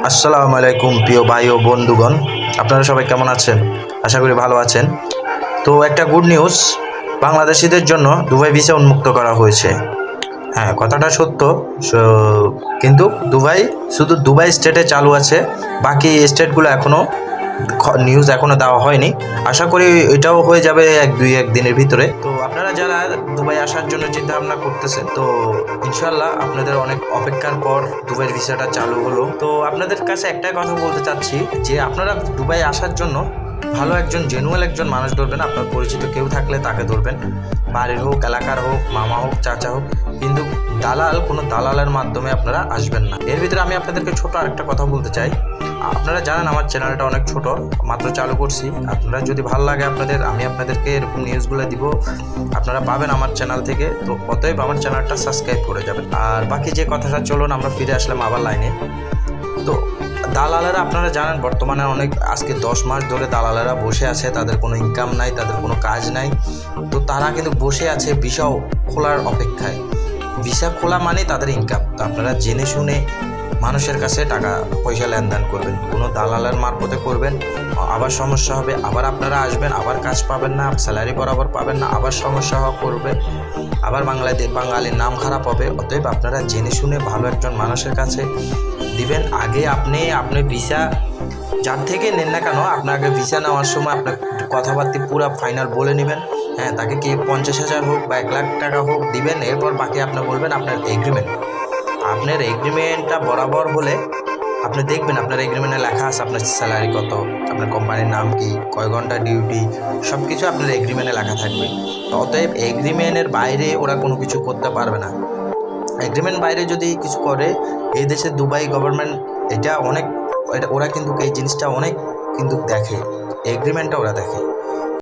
আসসালামু আলাইকুম প্রিয় ভাই ও বন্ধুগণ, আপনারা সবাই কেমন আছেন? আশা করি ভালো আছেন। তো একটা গুড নিউজ, বাংলাদেশিদের জন্য দুবাই ভিসা উন্মুক্ত করা হয়েছে। হ্যাঁ, কথাটা সত্য। কিন্তু শুধু দুবাই স্টেটে চালু আছে, বাকি স্টেটগুলো এখনও নিউজ দেওয়া হয়নি। আশা করি এটাও হয়ে যাবে এক দিনের ভিতরে। তো আপনারা যারা দুবাই আসার জন্য চিন্তা ভাবনা করতেছেন, তো ইনশাল্লাহ আপনাদের অনেক অপেক্ষার পর দুবাইয়ের ভিসাটা চালু হলো। তো আপনাদের কাছে একটাই কথা বলতে চাচ্ছি যে আপনারা দুবাই আসার জন্য ভালো জেনুয়েল একজন মানুষ ধরবেন। আপনার পরিচিত কেউ থাকলে তাকে ধরবেন, বাড়ির হোক, এলাকার হোক, মামা হোক, চাচা হোক। কিন্তু কোনো দালালের মাধ্যমে আপনারা আসবেন না। এর ভিতরে আমি আপনাদেরকে ছোট আরেকটা কথা বলতে চাই। আপনারা জানেন আমার চ্যানেলটা অনেক ছোট, মাত্র চালু করছি। আপনারা যদি ভালো লাগে আমি আপনাদেরকে এরকম নিউজগুলো দিব, আপনারা পাবেন আমার চ্যানেল থেকে। তো অতএব আমার চ্যানেলটা সাবস্ক্রাইব করে যাবেন। আর বাকি যে কথাটা, চলুন আমরা ফিরে আসলাম আবার লাইনে। তো দালালেরা, আপনারা জানেন বর্তমানে আজকে 10 মাস ধরে দালালেরা বসে আছে, তাদের কোনো ইনকাম নাই, তাদের কোনো কাজ নাই। তো তারা কিন্তু বসে আছে ভিসা খোলার অপেক্ষায়। ভিসা খোলা মানে তাদের ইনকাম। তো আপনারা জেনে শুনে মানুষের কাছে টাকা পয়সা লেনদেন করবেন, কোনো দালালের মারফতে করবেন, আবার সমস্যা হবে। আবার আপনারা আসবেন, আবার কাজ পাবেন না, স্যালারি বরাবর পাবেন না, আবার সমস্যা করবে, আবার বাঙালির নাম খারাপ হবে। অতএব আপনারা জেনে শুনে ভালো একজন মানুষের কাছে দিবেন। আগে আপনি ভিসা যার থেকে নেন না কেন, আপনাকে ভিসা নেওয়ার সময় আপনার কথাবার্তা পুরো ফাইনাল বলে নেবেন। হ্যাঁ, তাকে কি 50,000 হোক বা 1 লাখ টাকা হোক দিবেন। এরপর বাকি আপনি বলবেন আপনার এগ্রিমেন্টটা বরাবর হলে আপনি দেখবেন আপনার এগ্রিমেন্টে লেখা আছে আপনার স্যালারি কত, আপনার কোম্পানির নাম কি, কয় ঘন্টা ডিউটি, সব কিছু আপনার এগ্রিমেন্টে লেখা থাকবে। অতএব এগ্রিমেন্টের বাইরে ওরা কোনো কিছু করতে পারবে না। এগ্রিমেন্ট বাইরে যদি কিছু করে, এই দেশে দুবাই গভর্নমেন্ট ওরা কিন্তু এই জিনিসটা অনেক দেখে, এগ্রিমেন্টটা ওরা দেখে।